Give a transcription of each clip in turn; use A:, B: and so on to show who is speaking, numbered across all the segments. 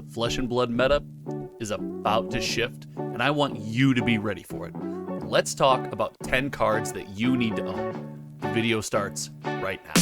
A: The Flesh and Blood meta is about to shift, and I want you to be ready for it. Let's talk about 10 cards that you need to own. The video starts right now.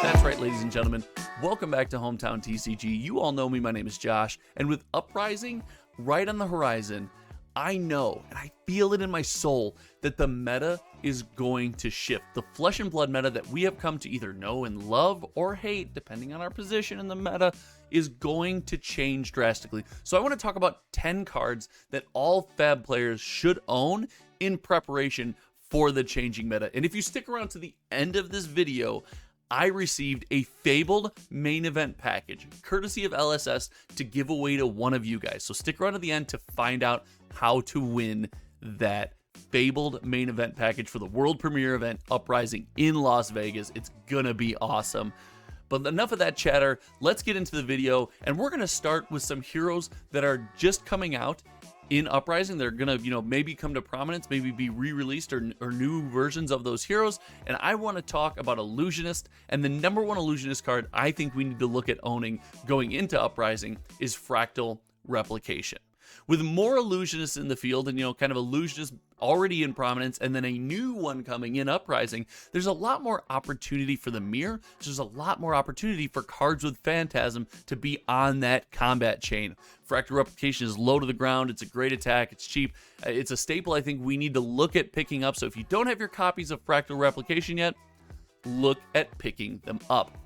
A: That's right, ladies and gentlemen. Welcome back to Hometown TCG. You all know me. My name is Josh, and with Uprising right on the horizon, I know, and I feel it in my soul, that the meta is going to shift. The Flesh and Blood meta that we have come to either know and love or hate, depending on our position in the meta, is going to change drastically. So I want to talk about 10 cards that all FaB players should own in preparation for the changing meta. And if you stick around to the end of this video, I received a fabled main event package, courtesy of LSS, to give away to one of you guys. So stick around to the end to find out how to win that fabled main event package for the world premiere event, Uprising in Las Vegas. It's gonna be awesome. But enough of that chatter. Let's get into the video, and we're gonna start with some heroes that are just coming out in Uprising. They're gonna, maybe come to prominence, maybe be re-released or new versions of those heroes. And I want to talk about Illusionist, and the number one Illusionist card I think we need to look at owning going into Uprising is Fractal Replication. With more Illusionists in the field and, kind of Illusionists already in prominence and then a new one coming in Uprising, there's a lot more opportunity for the mirror. There's a lot more opportunity for cards with Phantasm to be on that combat chain. Fractal Replication is low to the ground. It's a great attack. It's cheap. It's a staple I think we need to look at picking up. So if you don't have your copies of Fractal Replication yet, look at picking them up.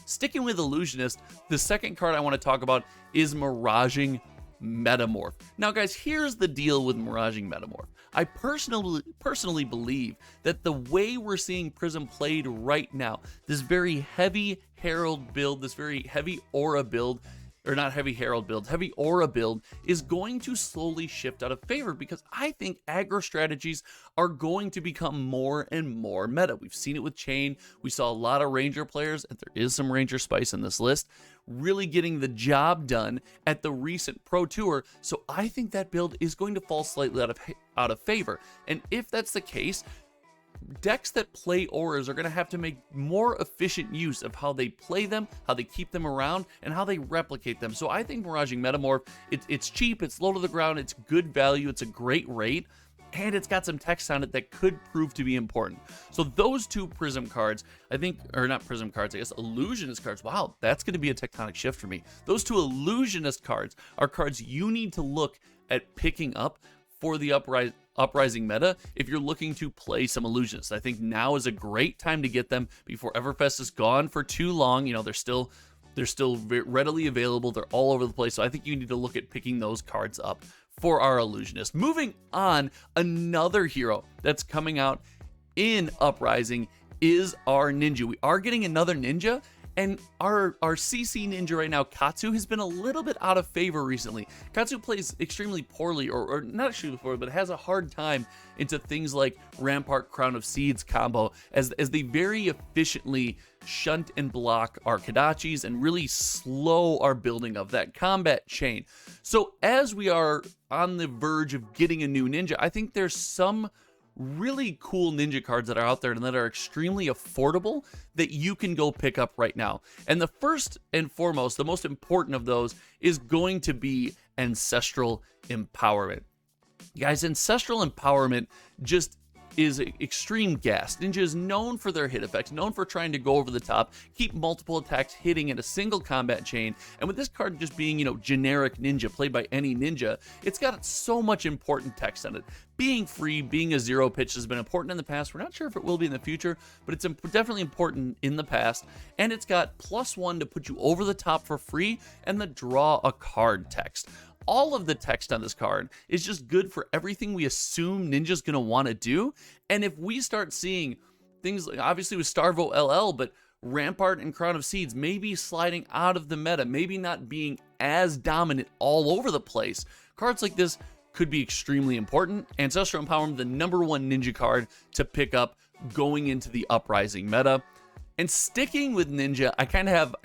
A: Sticking with Illusionist, the second card I want to talk about is Miraging Metamorph. Now guys, here's the deal with Miraging Metamorph. I personally believe that the way we're seeing Prism played right now, this very heavy Herald build, this very heavy Aura build, or not heavy Herald build, heavy Aura build, is going to slowly shift out of favor because I think aggro strategies are going to become more and more meta. We've seen it with Chain. We saw a lot of Ranger players, and there is some Ranger spice in this list, really getting the job done at the recent Pro Tour. So I think that build is going to fall slightly out of favor. And if that's the case, decks that play auras are going to have to make more efficient use of how they play them, how they keep them around, and how they replicate them. So I think Miraging Metamorph, it's cheap, it's low to the ground, it's good value, it's a great rate, and it's got some text on it that could prove to be important. So those two Prism cards, I think, or not Prism cards, I guess Illusionist cards, wow, that's going to be a tectonic shift for me. Those two Illusionist cards are cards you need to look at picking up for the Uprising meta if you're looking to play some Illusionists. I think now is a great time to get them before Everfest is gone for too long. They're still readily available. They're all over the place. So I think you need to look at picking those cards up for our Illusionist. Moving on, another hero that's coming out in Uprising is our Ninja. We are getting another Ninja. And our CC Ninja right now, Katsu, has been a little bit out of favor recently. Katsu plays extremely poorly, or not extremely poorly, but has a hard time into things like Rampart Crown of Seeds combo, as they very efficiently shunt and block our Kodachis and really slow our building of that combat chain. So as we are on the verge of getting a new Ninja, I think there's some really cool Ninja cards that are out there and that are extremely affordable that you can go pick up right now. And the first and foremost, the most important of those is going to be Ancestral Empowerment. Guys, Ancestral Empowerment just is extreme gas. Ninja is known for their hit effects, known for trying to go over the top, keep multiple attacks hitting in a single combat chain. And with this card just being, generic Ninja, played by any Ninja, it's got so much important text on it. Being free, being a zero pitch has been important in the past. We're not sure if it will be in the future, but it's definitely important in the past. And it's got +1 to put you over the top for free and the draw a card text. All of the text on this card is just good for everything we assume Ninja's going to want to do. And if we start seeing things like, obviously with Starvo LL, but Rampart and Crown of Seeds maybe sliding out of the meta, maybe not being as dominant all over the place, cards like this could be extremely important. Ancestral Empowerment, the number one Ninja card to pick up going into the Uprising meta. And sticking with Ninja, I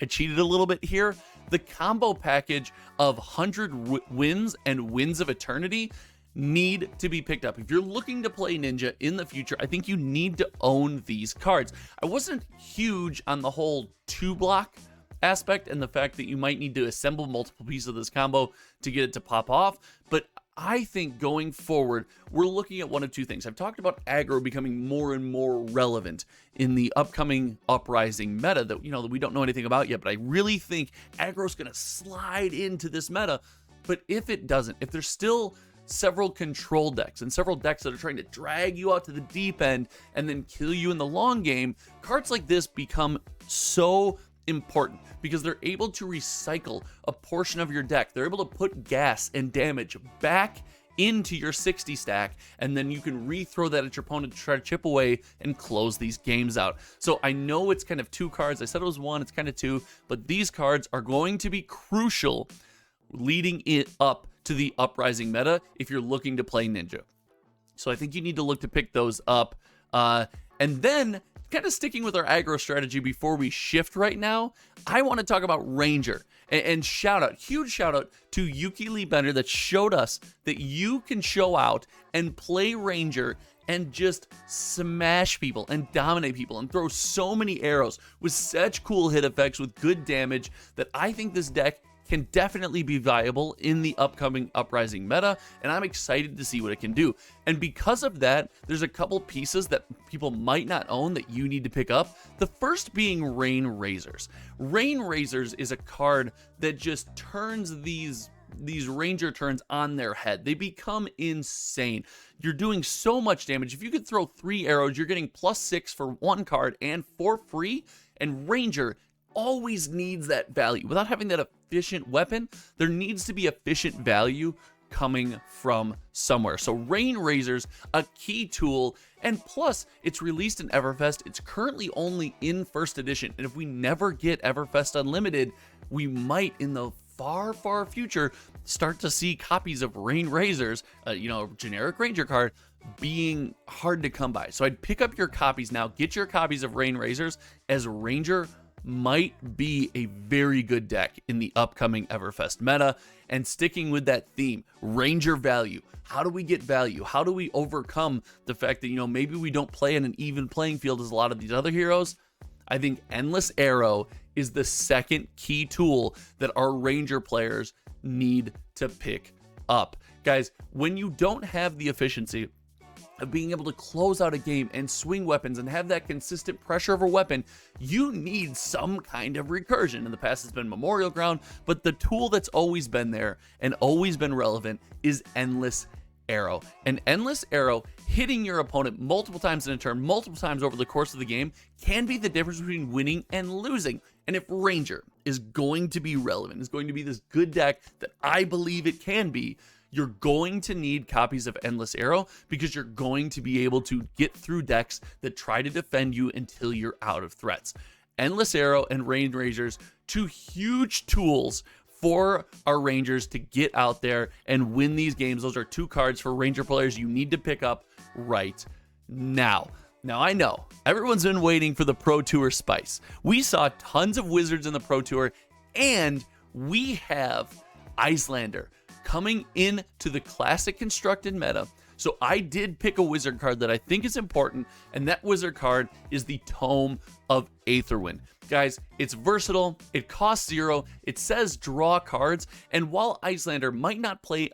A: cheated a little bit here. The combo package of 100 Wins and Winds of Eternity need to be picked up. If you're looking to play Ninja in the future, I think you need to own these cards. I wasn't huge on the whole 2-block aspect and the fact that you might need to assemble multiple pieces of this combo to get it to pop off, but I think going forward, we're looking at one of two things. I've talked about aggro becoming more and more relevant in the upcoming Uprising meta that, that we don't know anything about yet, but I really think aggro is going to slide into this meta. But if it doesn't, if there's still several control decks and several decks that are trying to drag you out to the deep end and then kill you in the long game, cards like this become so important because they're able to recycle a portion of your deck. They're able to put gas and damage back into your 60 stack, and then you can re-throw that at your opponent to try to chip away and close these games out. So I know it's kind of 2 cards. I said it was 1, it's kind of 2, but these cards are going to be crucial leading it up to the Uprising meta if you're looking to play Ninja. So I think you need to look to pick those up. And then, kind of sticking with our aggro strategy before we shift right now, I want to talk about Ranger. And huge shout out to Yuki Lee Bender that showed us that you can show out and play Ranger and just smash people and dominate people and throw so many arrows with such cool hit effects with good damage that I think this deck can definitely be viable in the upcoming Uprising meta, and I'm excited to see what it can do. And because of that, there's a couple pieces that people might not own that you need to pick up. The first being Rain Razors. Rain Razors is a card that just turns these Ranger turns on their head. They become insane. You're doing so much damage. If you could throw 3 arrows, you're getting +6 for 1 card and 4 free, and Ranger always needs that value. Without having that efficient weapon, there needs to be efficient value coming from somewhere. So Rain Razors, a key tool, and plus it's released in Everfest. It's currently only in 1st edition, and if we never get Everfest Unlimited, we might in the far future start to see copies of Rain Razors, a generic Ranger card, being hard to come by. So I'd pick up your copies now, get your copies of Rain Razors, as Ranger might be a very good deck in the upcoming Everfest meta. And sticking with that theme, Ranger value. How do we get value? How do we overcome the fact that, maybe we don't play in an even playing field as a lot of these other heroes? I think Endless Arrow is the second key tool that our Ranger players need to pick up. Guys, when you don't have the efficiency of being able to close out a game and swing weapons and have that consistent pressure of a weapon, you need some kind of recursion. In the past, it's been Memorial Ground, but the tool that's always been there and always been relevant is Endless Arrow. An Endless Arrow hitting your opponent multiple times in a turn, multiple times over the course of the game, can be the difference between winning and losing. And if Ranger is going to be relevant, is going to be this good deck that I believe it can be, you're going to need copies of Endless Arrow because you're going to be able to get through decks that try to defend you until you're out of threats. Endless Arrow and Rain Razors, 2 huge tools for our Rangers to get out there and win these games. Those are 2 cards for Ranger players you need to pick up right now. Now, I know everyone's been waiting for the Pro Tour spice. We saw tons of Wizards in the Pro Tour, and we have Icelander coming into the classic constructed meta. So I did pick a Wizard card that I think is important, and that Wizard card is the Tome of Aetherwind. Guys, it's versatile, it costs 0, it says draw cards, and while Icelander might not play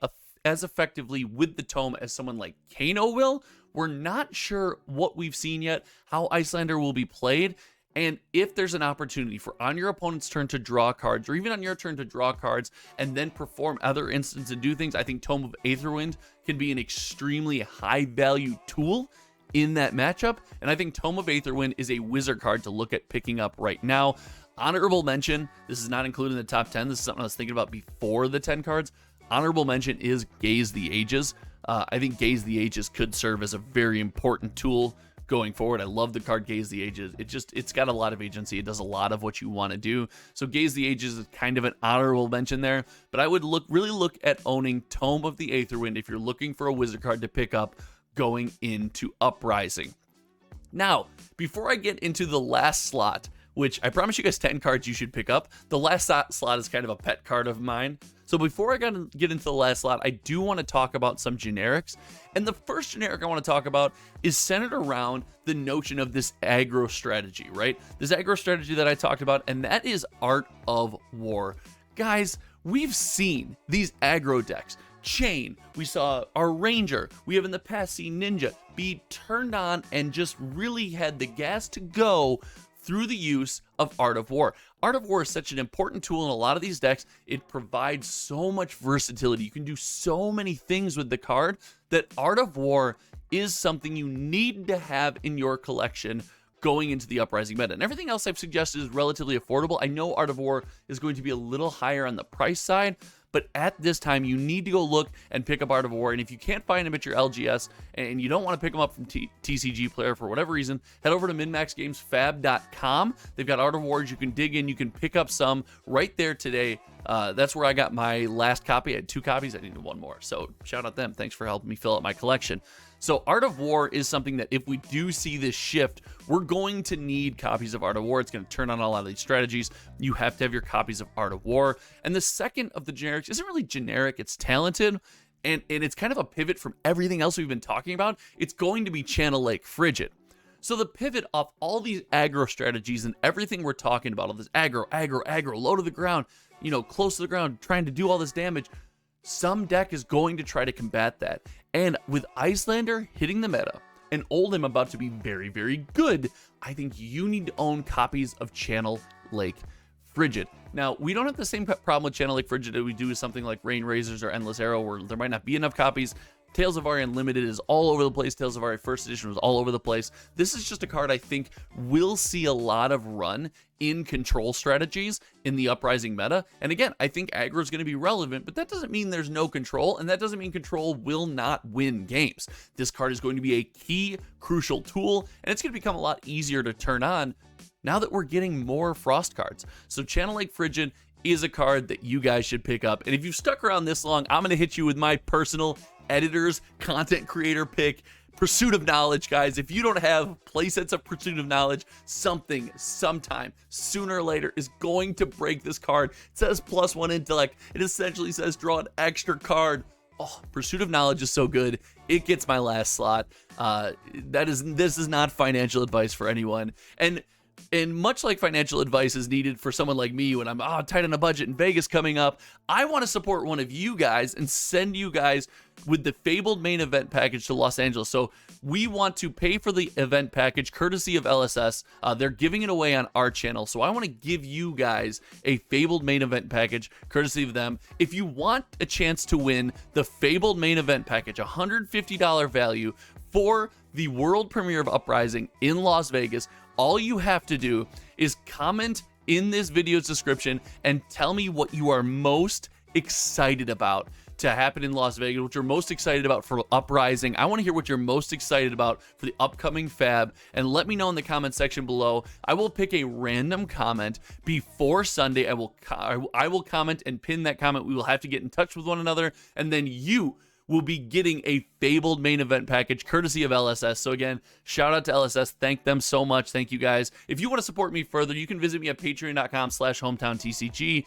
A: as effectively with the Tome as someone like Kano will, we're not sure what we've seen yet, how Icelander will be played. And if there's an opportunity for on your opponent's turn to draw cards, or even on your turn to draw cards and then perform other instances and do things, I think Tome of Aetherwind can be an extremely high value tool in that matchup. And I think Tome of Aetherwind is a Wizard card to look at picking up right now. Honorable mention, this is not included in the top 10. This is something I was thinking about before the 10 cards. Honorable mention is Gaze the Ages. I think Gaze the Ages could serve as a very important tool going forward. I love the card Gaze the Ages. It's got a lot of agency. It does a lot of what you want to do. So Gaze the Ages is kind of an honorable mention there, but I would really look at owning Tome of the Aetherwind if you're looking for a Wizard card to pick up going into Uprising. Now, before I get into the last slot, which I promise you guys 10 cards you should pick up, the last slot is kind of a pet card of mine. So before I get into the last slot, I do want to talk about some generics. And the first generic I want to talk about is centered around the notion of this aggro strategy, right? This aggro strategy that I talked about, and that is Art of War. Guys, we've seen these aggro decks. Chain, we saw our Ranger, we have in the past seen Ninja be turned on and just really had the gas to go through the use of Art of War. Art of War is such an important tool in a lot of these decks. It provides so much versatility. You can do so many things with the card that Art of War is something you need to have in your collection going into the Uprising meta. And everything else I've suggested is relatively affordable. I know Art of War is going to be a little higher on the price side, but at this time, you need to go look and pick up Art of War. And if you can't find them at your LGS and you don't want to pick them up from TCG Player for whatever reason, head over to minmaxgamesfab.com. They've got Art of Wars. You can dig in. You can pick up some right there today. That's where I got my last copy. I had 2 copies. I needed 1 more. So shout out them. Thanks for helping me fill out my collection. So Art of War is something that if we do see this shift, we're going to need copies of Art of War. It's going to turn on a lot of these strategies. You have to have your copies of Art of War. And the second of the generics isn't really generic. It's talented. And it's kind of a pivot from everything else we've been talking about. It's going to be Channel Lake Frigid. So the pivot off all these aggro strategies and everything we're talking about, all this aggro, low to the ground, you know, close to the ground, trying to do all this damage, some deck is going to try to combat that. And with Iyslander hitting the meta and Oldhim about to be very, very good, I think you need to own copies of Channel Lake Frigid. Now, we don't have the same problem with Channel Lake Frigid that we do with something like Rain Razors or Endless Arrow, where there might not be enough copies. Tales of Aria Unlimited is all over the place. Tales of Aria First Edition was all over the place. This is just a card I think will see a lot of run in control strategies in the Uprising meta. And again, I think aggro is going to be relevant, but that doesn't mean there's no control, and that doesn't mean control will not win games. This card is going to be a key, crucial tool, and it's going to become a lot easier to turn on now that we're getting more Frost cards. So Channel Lake Frigid is a card that you guys should pick up. And if you've stuck around this long, I'm going to hit you with my personal editor's content creator pick, Pursuit of Knowledge, guys. If you don't have playsets of Pursuit of Knowledge, something, sometime, sooner or later is going to break this card. It says +1 intellect. It essentially says draw an extra card. Oh, Pursuit of Knowledge is so good. It gets my last slot. This is not financial advice for anyone. And much like financial advice is needed for someone like me when I'm tight on a budget and Vegas coming up, I want to support one of you guys and send you guys with the Fabled main event package to Los Angeles. So we want to pay for the event package courtesy of LSS. They're giving it away on our channel. So I want to give you guys a Fabled main event package courtesy of them. If you want a chance to win the Fabled main event package, $150 value for the world premiere of Uprising in Las Vegas, all you have to do is comment in this video's description and tell me what you are most excited about to happen in Las Vegas, what you're most excited about for Uprising. I want to hear what you're most excited about for the upcoming FaB, and let me know in the comment section below. I will pick a random comment before Sunday. I will comment and pin that comment. We will have to get in touch with one another, and then you will be getting a Fabled main event package courtesy of LSS. So again, shout out to LSS. Thank them so much. Thank you guys. If you want to support me further, you can visit me at patreon.com/HometowntCG.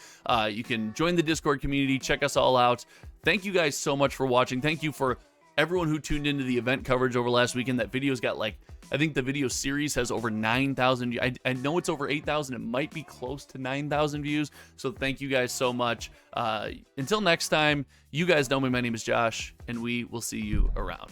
A: You can join the Discord community. Check us all out. Thank you guys so much for watching. Thank you for everyone who tuned into the event coverage over last weekend. That video's got I think the video series has over 9,000. I know it's over 8,000. It might be close to 9,000 views. So thank you guys so much. Until next time, you guys know me. My name is Josh, and we will see you around.